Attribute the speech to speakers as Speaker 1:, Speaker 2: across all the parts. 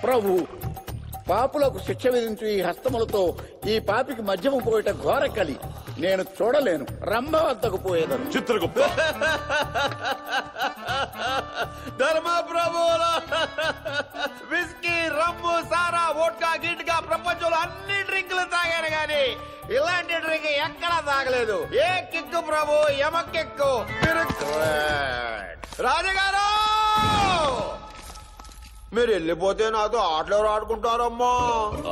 Speaker 1: ప్రభు, పాపులకు శిక్ష విధించు ఈ హస్తములతో ఈ పాపికి మధ్యము పోయేట ఘోర కలి నేను చూడలేను. రంభ వద్దకు పోయేదను.
Speaker 2: చిత్రగుప్త
Speaker 3: ధర్మ ప్రభువుల విస్కీ, రమ్ము, సారా, వోడ్కా, గిట్కా ప్రపంచంలో అన్ని డ్రింకులు తాగాను గాని ఇలాంటి డ్రింక్ ఎక్కడా తాగలేదు. ఏ కిక్కు ప్రభు, యమ కిక్కు. రాజుగారు మీరు వెళ్ళిపోతే నాతో ఆటలు ఆడుకుంటారమ్మా.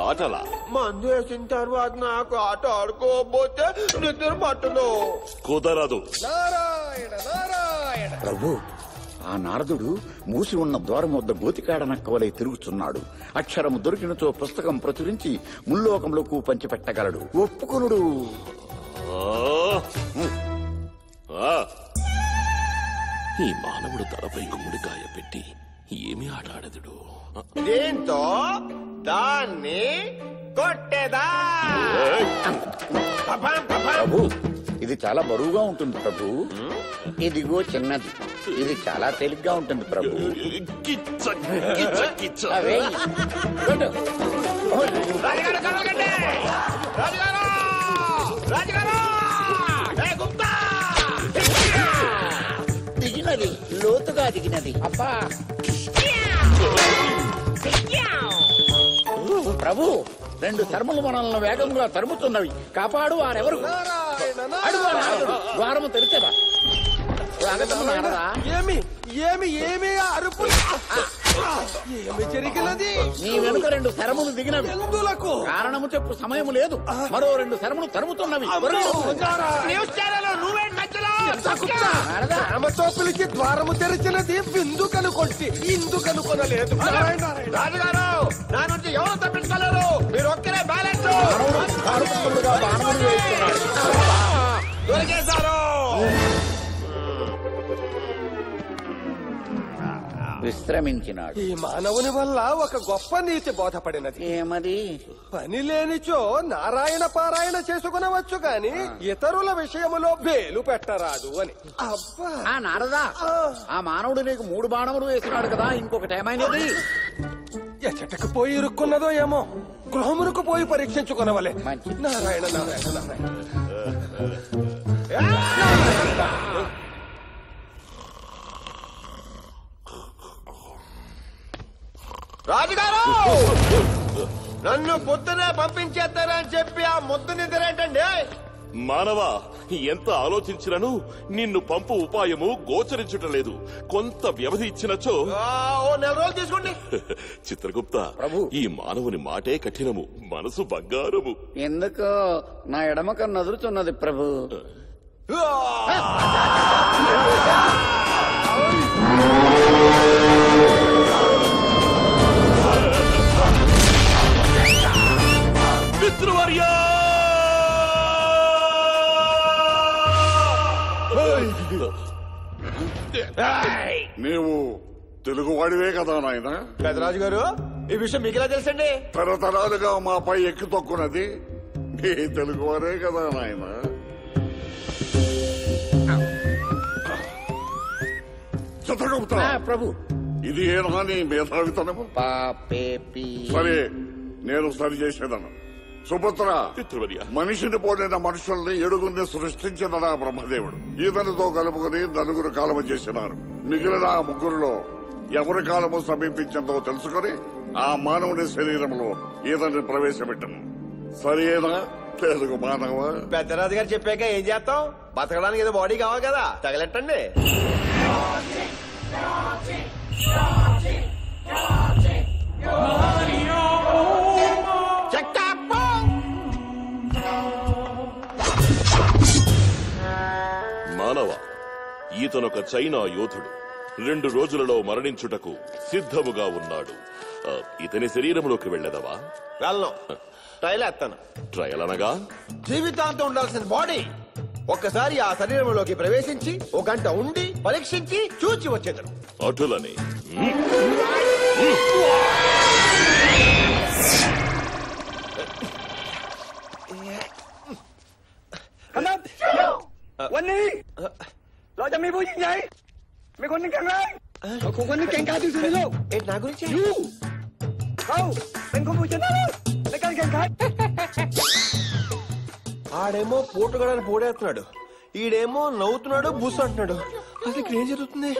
Speaker 2: ఆటలా?
Speaker 3: మందు వేసిన తర్వాత నాకు ఆట ఆడుకోకపోతే నిద్ర పట్టదు.
Speaker 2: కుదరదు.
Speaker 1: ప్రభు, ఆ నారదుడు మూసి ఉన్న ద్వారం వద్ద గోతికాడ నక్కవలై తిరుగుతున్నాడు. అక్షరము దొరికినచో పుస్తకం ప్రచురించి ముల్లోకములకు పంచిపెట్టగలడు. ఒప్పుకొనుడు.
Speaker 2: ఈ మానవుడు తలపై గుమ్మడికాయ పెట్టి ఏమి ఆట ఆడదుడు?
Speaker 3: దీంతో దాన్ని కొట్టేదా?
Speaker 1: ప్రభు, ఇది చాలా బరువుగా ఉంటుంది ప్రభు. ఇదిగో చిన్నది, ఇది చాలా తేలిగ్గా ఉంటుంది ప్రభు.
Speaker 2: కిచ్చ కిచ్చ కిచ్చ.
Speaker 1: అవే. కొట్టు.
Speaker 3: రాజుగారు కదలకండి! రాజుగారు! రాజుగారు! ఏ గుప్తా!
Speaker 1: దిగినది, లోతుగా దిగినది. అబ్బా ప్రభు, 2 చర్మలు మనల్ని వేగంగా తరుముతున్నవి. కాపాడు. వారెవరు? అడుగు నారదుడు. ద్వారము తెరిచేదా?
Speaker 3: ఏమి ఏమి ఏమి అరుపు? ఏమి జరిగినది?
Speaker 1: నీ వెనుక 2 శరములు దిగినవి.
Speaker 3: ఎందులకు?
Speaker 1: కారణము చెప్పు, సమయం లేదు. మరో 2 శరములు తరుముతున్నవి.
Speaker 3: ఆమెతో పిలిచి ద్వారము తెరిచినది విందుకనుకొంటి, ఇందుకనుకొనలేదు. రాజుగారు, నా నుంచి ఎవరు తప్పించలేరు. మీరు ఒక్కరే బ్యాలెన్స్. దొరికేశారు.
Speaker 1: విశ్రమించినాడు.
Speaker 3: ఈ మానవుని వల్ల ఒక గొప్ప నీతి బోధపడినది.
Speaker 1: ఏమది?
Speaker 3: పని లేనిచో నారాయణ పారాయణ చేసుకునవచ్చు గాని ఇతరుల విషయములో బేలు పెట్టరాదు అని. అబ్బా!
Speaker 1: ఆ నారదా, ఆ మానవుడు నీకు 3 బాణములు వేసినాడు కదా, ఇంకొకటి ఏమైనది?
Speaker 3: ఎచ్చటకు పోయి ఇరుక్కున్నదో ఏమో. గృహమునకు పోయి పరీక్షించుకునవలే.
Speaker 1: మంచిది.
Speaker 3: నారాయణ నారాయణ నారాయణ. రాజుగారు, నన్ను పొద్దునే పంపించేస్తారని చెప్పి ఆ ముద్దు నిద్రేంటండి?
Speaker 2: మానవా, ఎంత ఆలోచించినను నిన్ను పంపు ఉపాయము గోచరించుటలేదు. కొంత వ్యవధి ఇచ్చినచో.
Speaker 3: ఓ 4 రోజులు తీసుకోండి.
Speaker 2: చిత్రగుప్త
Speaker 1: ప్రభు,
Speaker 2: ఈ మానవుని మాటే కఠినము, మనసు బంగారము.
Speaker 1: ఎందుకో నా ఎడమ కన్ను అదురుతున్నది ప్రభు.
Speaker 2: మిత్రవర్యా,
Speaker 4: నీవు తెలుగువాడివే కదా నాయన?
Speaker 3: పెదరాజు గారు, ఈ విషయం మీకు ఎలా తెలుసండి?
Speaker 4: తరతరాలుగా మాపై ఎక్కి తొక్కున్నది నీ తెలుగువారే కదా నాయన? చిత్రగుప్త
Speaker 1: ప్రభు,
Speaker 4: ఇది ఏనా నీ మేధావితనము? సరే, నేను సరి చేసేదను. సుభద్ర, మనిషిని పోలిన మనుషుల్ని 7 సృష్టించిన నా బ్రహ్మదేవుడు ఈతనితో కలుపుకుని 9 కాలము చేసినారు. మిగిలిన 3లో ఎవరి కాలము సమీపించిందో తెలుసుకుని ఆ మానవుని శరీరంలో ఈతని ప్రవేశపెట్టను. సరేనా తెలుగు మానవ?
Speaker 3: పెద్దరాజు గారు చెప్పాక ఏం చేస్తాం? బతకడానికి ఏదో బాడీ కావాలి కదా, తగలెట్టండి.
Speaker 2: మానవ, ఈతనొక చైనా యోధుడు 2 రోజులలో మరణించుటకు సిద్ధముగా ఉన్నాడు. ఇతని శరీరంలోకి వెళ్ళదవా?
Speaker 3: వెళ్ళను. ట్రైల్ వేస్తాను.
Speaker 2: ట్రయల్ అనగా
Speaker 3: జీవితాంతం ఉండాల్సిన బాడీ ఒక్కసారి ఆ శరీరంలోకి ప్రవేశించి 1 గంట ఉండి పరీక్షించి చూచి వచ్చేదను.
Speaker 2: అటులని
Speaker 3: ఏంటి నా గురించి? ఆడేమో పోటుగాడని పోడేస్తున్నాడు, ఈడేమో నవ్వుతున్నాడు బుస్ అంటున్నాడు. అసలు ఇక్కడ ఏం జరుగుతుంది?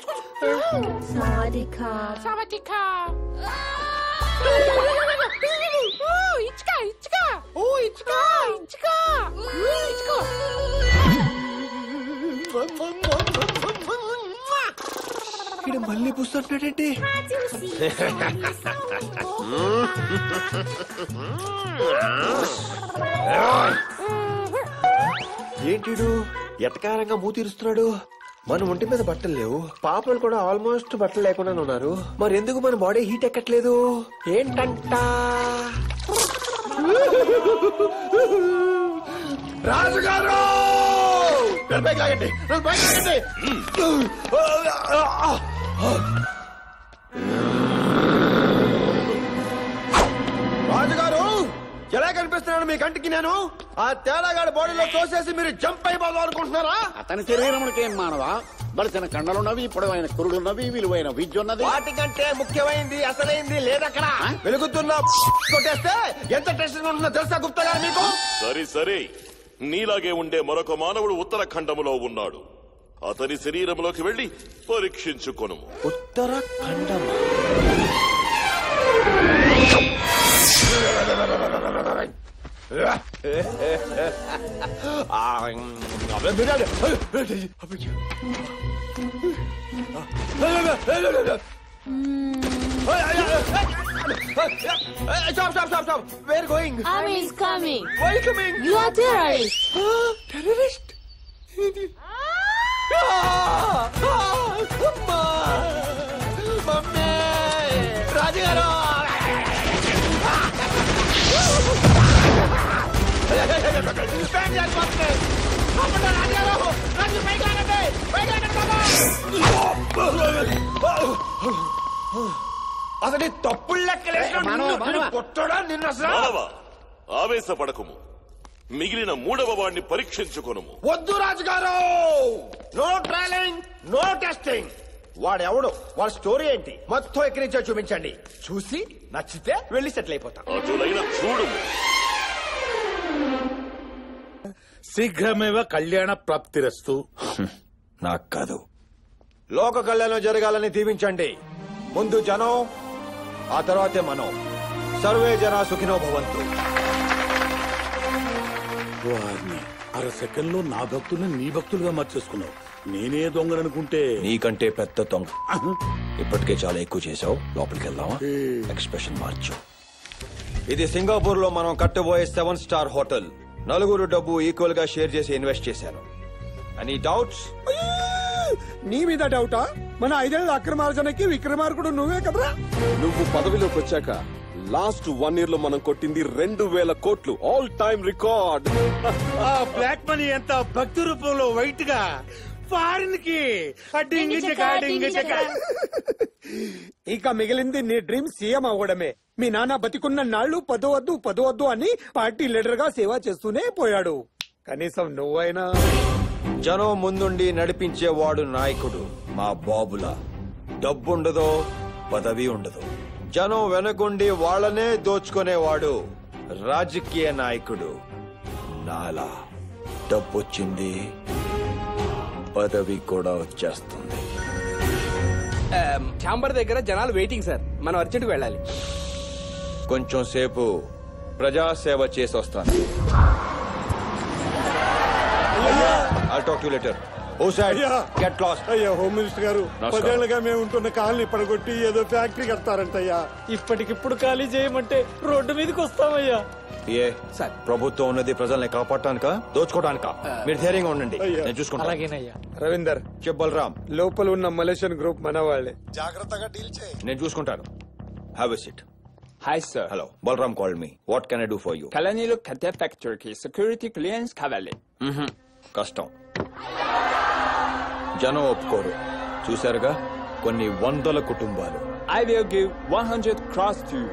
Speaker 3: ఇక్కడ మళ్ళీ బుస్ అంటున్నాడేంటి? ఏంటిడు ఎటకారంగా మూతిరుస్తున్నాడు? మన ఒంటి మీద బట్టలు లేవు, పాపలు కూడా ఆల్మోస్ట్ బట్టలు లేకుండా ఉన్నారు. మరి ఎందుకు మన బాడీ హీట్ ఎక్కట్లేదు ఏంటంట? రాజుగారు రాజుగారు ఎలా కనిపిస్తున్నాడు మీ కంటికి? నేను ఆ తేడాగాడి బాడీలో తోసేసి మీరు జంప్ అయిపోదాం అనుకుంటున్నారా?
Speaker 1: అతని శరీరములకేం మానవా? బలిసిన కండలున్నవి, పొడవైన కురులున్నవి, విలువైన విద్య ఉన్నది.
Speaker 3: వాటికంటే ముఖ్యమైంది అసలైంది లేదక్కడ. వెలుగుతున్న కొట్టేస్తే ఎంత టెన్షన్ ఉంటుందో తెలుసా గుప్తా గారు మీకు?
Speaker 2: సరే సరే, నీలాగే ఉండే మరొక మానవుడు ఉత్తరాఖండములో ఉన్నాడు. అతని శరీరంలోకి వెళ్లి పరీక్షించుకొను.
Speaker 3: ఉత్తరాఖండం Stop. Where going?
Speaker 5: Army is coming.
Speaker 3: Why are you coming?
Speaker 5: You are terrorist.
Speaker 3: Terrorist? Mummy! రాజుగారు! అసలు తప్పులు లెక్కలేడా నిన్న?
Speaker 2: మానవా, ఆవేశపడకుము. మిగిలిన మూడవ వాడిని పరీక్షించుకొనుము.
Speaker 3: వద్దు రాజుగారు, నో ట్రయలింగ్, నో టెస్టింగ్. వాడెవడు, వాడి స్టోరీ ఏంటి మొత్తం ఎక్కడి నుంచో చూపించండి. చూసి నచ్చితే వెళ్ళి సెటిల్ అయిపోతాం.
Speaker 2: అటులైన చూడుము.
Speaker 6: శీఘ్రమేవ కళ్యాణ ప్రాప్తిరస్తు.
Speaker 3: నాకు కాదు, లోక కళ్యాణం జరగాలని దీవించండి. ముందు జనం, ఆ తర్వాతే మనం. సర్వే జన సుఖినో భవంతు.
Speaker 6: వారిని అర సెకండ్ లో నా భక్తుల్ని నీ భక్తులుగా మార్చేసుకున్నావు. నేనే దొంగననుకుంటే
Speaker 3: నీకంటే పెద్ద దొంగ. ఇప్పటికే చాలా ఎక్కువ చేసావు. లోపలికి వెళ్దామా? ఎక్స్ప్రెషన్ మార్చు. ఇది సింగపూర్ లో మనం కట్టబోయే 7 స్టార్ హోటల్. నలుగురు డబ్బు ఈక్వల్ గా షేర్ చేసి ఇన్వెస్ట్ చేశాను. Any doubts?
Speaker 7: నీ మీద డౌటా? మన 5 ఏళ్ల అక్రమార్జనకి విక్రమార్కుడు నువ్వే కదరా.
Speaker 8: నువ్వు పదవిలోకి వచ్చాక లాస్ట్ 1 year లో మనం కొట్టింది 2000 కోట్లు, ఆల్ టైమ్ రికార్డ్.
Speaker 6: ఆ బ్లాక్ మనీ ఎంత భక్తి రూపంలో వైట్ గా ఫారిన్ కి
Speaker 7: ఇక మిగిలింది నీ డ్రీమ్ సీఎం అవ్వడమే. మీ నాన్న బతికున్న నాళ్లు పదవద్దు అని పార్టీ లీడర్ గా సేవ చేస్తూనే పోయాడు. కనీసం నువ్వైనా.
Speaker 3: జనం ముందుండి నడిపించేవాడు నాయకుడు. మా బాబులా డబ్బుండదో పదవి ఉండదు. జనం వెనకుండి వాళ్ళనే దోచుకునేవాడు రాజకీయ నాయకుడు. నాలా డబ్బొచ్చింది, పదవి కూడా వచ్చేస్తుంది.
Speaker 9: ఛాంబర్ దగ్గర జనాలు వెయిటింగ్ సార్, మనం అర్జెంట్ వెళ్ళాలి.
Speaker 3: కొంచెం సేపు ప్రజాసేవ చేసి వస్తాను. I'll talk to you later. Get lost.
Speaker 7: అయ్యా హోమ్ మినిస్టర్ గారు, 10 ఏళ్లుగా మేము ఉంటున్న కాలనీ పడగొట్టి ఏదో ఫ్యాక్టరీ కడతారంటయ్యా. ఇప్పటికిప్పుడు ఖాళీ చేయమంటే రోడ్డు మీదకి వస్తామయ్యా.
Speaker 3: ఏ సార్, ప్రభుత్వం ఉన్నది ప్రజల్ని కాపాడటానిక దోచుకోవడానిక? మీరు ధైర్యంగా ఉండండి, నేను చూసుకుంటాను.
Speaker 7: అలాగేనయ్యా. రవీందర్,
Speaker 3: చెప్పు బలరాం.
Speaker 7: లోపల ఉన్న మలేషియన్ గ్రూప్ మన వాళ్ళే, జాగ్రత్తగా డీల్ చేయి.
Speaker 3: నేను చూసుకుంటాను. Have a seat.
Speaker 9: Hi sir.
Speaker 3: Hello, Balaram called me. What can I do for you?
Speaker 9: కళనీలో కథే ఫ్యాక్టరీకి సెక్యూరిటీ క్లియరెన్స్ కావాలి.
Speaker 3: కష్టం. జనం ఒప్పుకోరు. చూశారుగా, కొన్ని 100 కుటుంబాలు.
Speaker 9: I will give 100 crores to you.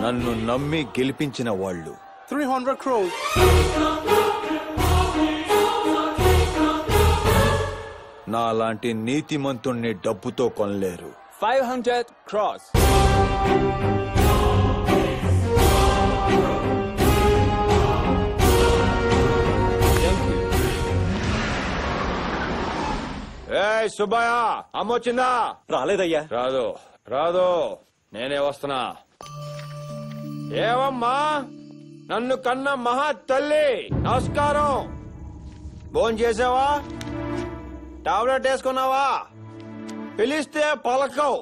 Speaker 3: నన్ను నమ్మి గెలిపించిన వాళ్ళు
Speaker 9: 300 crores.
Speaker 3: నా లాంటి నీతిమంతుణ్ణి డబ్బుతో కొనలేరు.
Speaker 9: 500 crores.
Speaker 3: ఏ సుబ్బయ్య అమ్మొచ్చిందా?
Speaker 8: రాలేదయ్యా.
Speaker 3: రాదు రాదు, నేనే వస్తున్నా. ఏవమ్మా, నన్ను కన్న మహా తల్లి, నమస్కారం. భోజనం చేసావా? టాబ్లెట్ వేసుకున్నావా? పిలిస్తే పలకవు,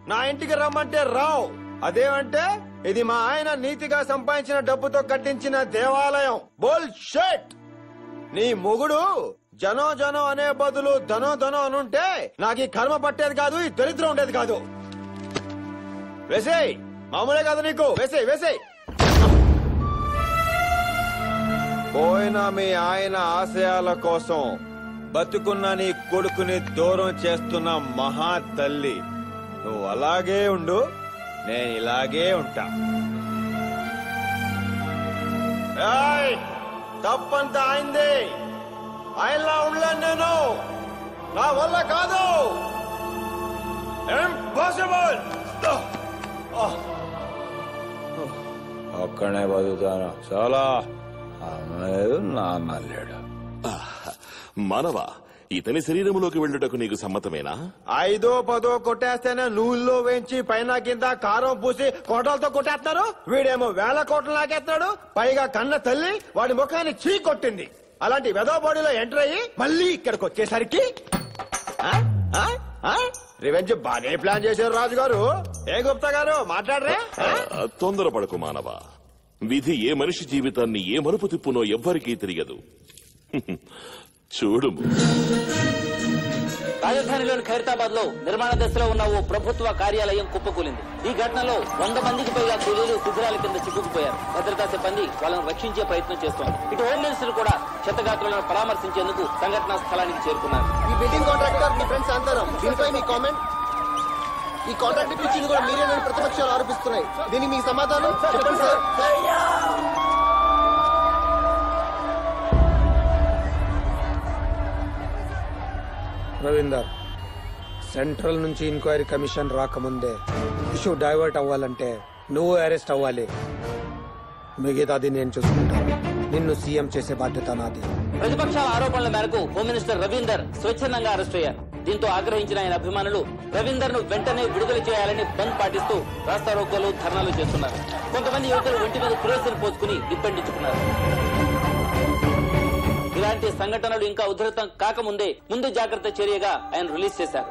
Speaker 3: నా ఇంటికి రమ్మంటే రావు. అదేమంటే ఇది మా ఆయన నీతిగా సంపాదించిన డబ్బుతో కట్టించిన దేవాలయం. బోల్ షెట్. నీ మొగుడు జనో జనో అనే బదులు ధనో ధనో అనుంటే నాకు ఈ కర్మ పట్టేది కాదు, ఈ దరిద్రం ఉండేది కాదు. వేసేయ్, మామూలే కాదు నీకు. వేసేయ్ వేసేయ్. పోయిన మీ ఆయన ఆశయాల కోసం బతుకున్న నీ కొడుకుని దూరం చేస్తున్న మహా తల్లి, నువ్వు అలాగే ఉండు, నేను ఇలాగే ఉంటా. ఏయ్, తప్పంతా అయింది. ఆయనలా ఉండలేను నేను, నా వల్ల కాదు. ఇంపాసిబుల్. ఒక్కనే బతుకుతాను, చాలా అమ్మలేదు, నాన్న లేడు.
Speaker 2: మానవ, ఇతని శరీరంలోకి వెళ్ళుటకు నీకు సమ్మతమేనా?
Speaker 3: 5ో 10ో కొట్టేస్తేనే నూనెలో వేయించి పైన కింద కారం పూసి కోటలతో కొట్టేస్తున్నారు. వీడేమో 1000 కోట్లు లాగేస్తున్నాడు. పైగా కన్న తల్లి వాడి ముఖాన్ని చీ కొట్టింది. అలాంటి వెదో బాడీలో ఎంటర్ అయ్యి మళ్ళీ ఇక్కడికి వచ్చేసరికి రివెంజ్ బానే ప్లాన్ చేశారు రాజుగారు. ఏ గుప్తా గారు మాట్లాడరే?
Speaker 2: తొందరపడకు మానవ. విధి ఏ మనిషి జీవితాన్ని ఏ మలుపు తిప్పునో ఎవ్వరికీ తెలియదు. చూడు,
Speaker 10: రాజధానిలోని ఖైరతాబాద్ లో నిర్మాణ దశలో ఉన్న ఓ ప్రభుత్వ కార్యాలయం కుప్పకూలింది. ఈ ఘటనలో 100 మందికి పైగా కూలీలు శిథిరాల కింద చిక్కుకుపోయారు. భద్రతా సిబ్బంది వాళ్ళను రక్షించే ప్రయత్నం చేస్తోంది. ఇటు హోమ్ మినిస్టర్ కూడా క్షతగాత్రులను పరామర్శించేందుకు సంఘటనా స్థలానికి చేరుకున్నారు.
Speaker 11: ఈ బిల్డింగ్ కాంట్రాక్టర్ మీ ఫ్రెండ్స్ అంటారు. దీనిపై మీ కామెంట్? ఈ కాంట్రాక్ట్ ఇప్పించింది కూడా మీరేనని ప్రతిపక్షాలు ఆరోపిస్తున్నాయి. దీనికి మీ సమాధానం చెప్పండి సార్.
Speaker 7: రవీందర్, సెంట్రల్ నుంచి ఎంక్వైరీ కమిషన్ రాకముందే ఇష్యూ డైవర్ట్ అవ్వాలంటే నువ్వు అరెస్ట్ అవ్వాలి. మిగతాది నేను చూసుకుంటాను. నిన్ను సీఎం చేసే బాధ్యత నాది.
Speaker 10: ప్రతిపక్షాల ఆరోపణల మేరకు హోమ్ మినిస్టర్ రవీందర్ స్వచ్ఛందంగా అరెస్ట్ అయ్యారు. దీంతో ఆగ్రహించిన ఆయన అభిమానులు రవీందర్ ను వెంటనే విడుదల చేయాలని బంద్ పాటిస్తూ రాస్తారోకోలు, ధర్నాలు చేస్తున్నారు. కొంతమంది యువకులు ఒంటి మీద కిరోసిన్ పోసుకుని నిప్పండించుకున్నారు. ఇలాంటి సంఘటనలు ఇంకా ఉధృతం కాకముందే ముందు జాగ్రత్త చర్యగా ఆయన రిలీజ్ చేశారు.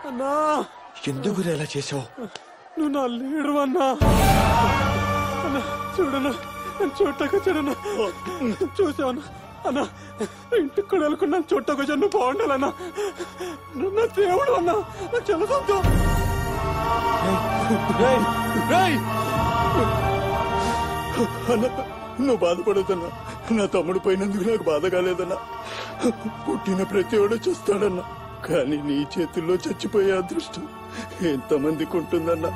Speaker 7: అన్నా,
Speaker 3: ఎందుకు ఎలా చేసావు?
Speaker 7: నువ్వు నా లీడరు అన్నా. చూడన్నా, చూడటాక చూడన్నా, చూసావన్నా అన్నా. ఇంటికి కూడా వెళ్ళకుండా చూడటాక నువ్వు బాగుండాలన్నా. నా దేవుడు అన్నా, నాకు చాలా సంతోషం. అన్నా, నువ్వు బాధపడదన్నా. నా తమ్ముడు పోయినందుకు నాకు బాధ కాలేదన్నా. పుట్టిన ప్రతివాడు చూస్తాడన్నా, కానీ నీ చేతుల్లో చచ్చిపోయే అదృష్టం ఎంతమందికి ఉంటుందన్నా.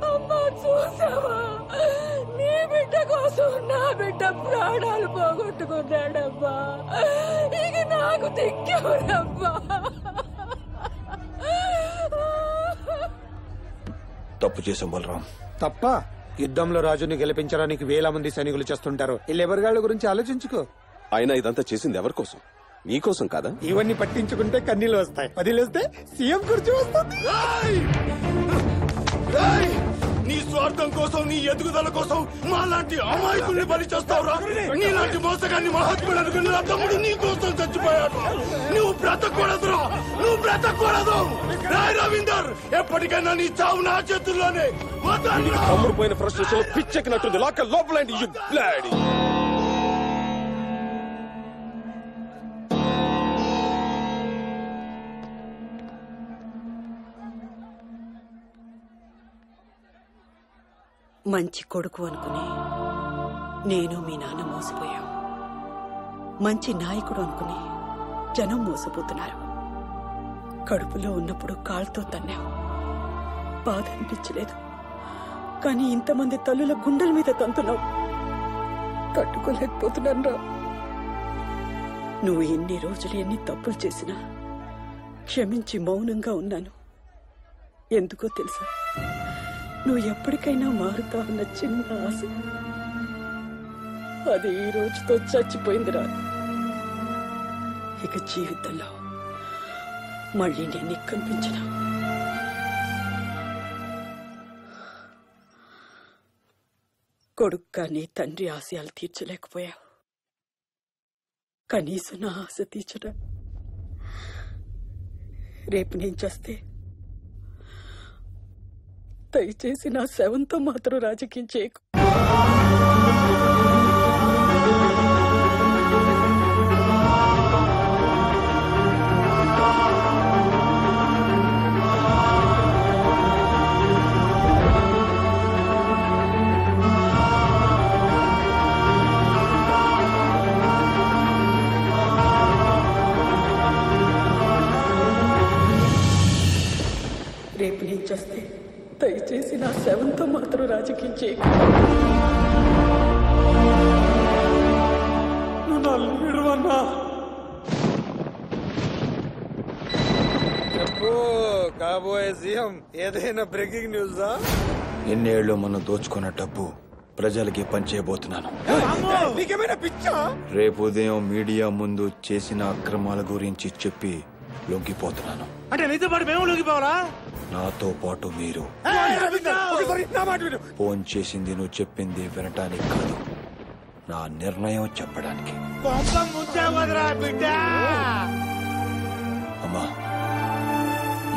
Speaker 5: అమ్మా, చూసావా? నీ బిడ్డ కోసం నా బిడ్డ ప్రాణాలు పోగొట్టుకున్నాడమ్మా. ఇక నాకు దిక్కేవరమ్మా.
Speaker 3: తప్పు చేసాం బలరాం.
Speaker 7: తప్ప యుద్ధంలో రాజుని గెలిపించడానికి 1000 మంది సైనికులు చేస్తుంటారు. ఈ లెబర్గాళ్ల గురించి ఆలోచించుకో.
Speaker 8: అయినా ఇదంతా చేసింది ఎవరి కోసం? నీకోసం కాదా?
Speaker 7: ఇవన్నీ పట్టించుకుంటే కన్నీళ్ళు వస్తాయి, పదిలేస్తే సీఎం కుర్చీ వస్తుంది.
Speaker 6: నీ స్వార్థం కోసం, నీ ఎదుగుదల కోసం మాలాంటి అమాయకుల్ని బలి చేస్తావురా? నీలాంటి మోసగాన్ని మహాత్ముడు అనుకుని నా తమ్ముడు నీ కోసం చచ్చిపోయాడు. నువ్వు బ్రతకూడదురా, నువ్వు బ్రతకూడదు. రాయ్ రవీందర్, ఎప్పటికైనా నీ చావు నా చేతుల్లోనే.
Speaker 8: తమ్ముడు పోయిన ఫ్రస్ట్రేషన్ పిచ్చెక్కినట్టుంది. లోపల
Speaker 12: మంచి కొడుకు అనుకుని నేను మీ నాన్న మోసపోయాం. మంచి నాయకుడు అనుకుని జనం మోసపోతున్నారు. కడుపులో ఉన్నప్పుడు కాళ్ళతో తన్నావు, బాధ అనిపించలేదు. కానీ ఇంతమంది తల్లుల గుండెల మీద తంతున్నావు, తట్టుకోలేకపోతున్నాను రా. నువ్వు ఎన్ని రోజులు ఎన్ని తప్పులు చేసినా క్షమించి మౌనంగా ఉన్నాను. ఎందుకో తెలుసా, నువ్వు ఎప్పటికైనా మారుతావన్న చిన్న ఆశ, అది ఈ రోజుతో చచ్చిపోయిందిరా. ఇక జీవితంలో మళ్ళీ నేను కనిపించను. కొడుకు కానీ తండ్రి ఆశయాలు తీర్చలేకపోయావు, కనీసం నా ఆశ తీర్చరా. రేపు నేను చేస్తే దయచేసి నా శవంతో మాత్రం రాజకీయం చేయకు. రేపు నేను చేస్తే దయచేసి నా శవంతో మాత్రం రాజకీయం చేయకు.
Speaker 7: చెప్పు కాబోయే సీఎం, ఏదైనా బ్రేకింగ్ న్యూసా?
Speaker 6: ఎన్నేళ్లు మనం దోచుకున్న డబ్బు ప్రజలకి పంచేయబోతున్నాను.
Speaker 7: నీకేమైనా పిచ్చా?
Speaker 6: రేపు ఉదయం మీడియా ముందు చేసిన అక్రమాల గురించి చెప్పి లొంగిపోతున్నాను.
Speaker 7: అంటే నీతో పాటు మేము లొంగిపోవాలా?
Speaker 6: నాతో పాటు మీరు. ఫోన్ చేసింది నువ్వు చెప్పింది వినటానికి కాదు, నా నిర్ణయం చెప్పడానికి.
Speaker 7: ముందే వదరా బిడ్డ.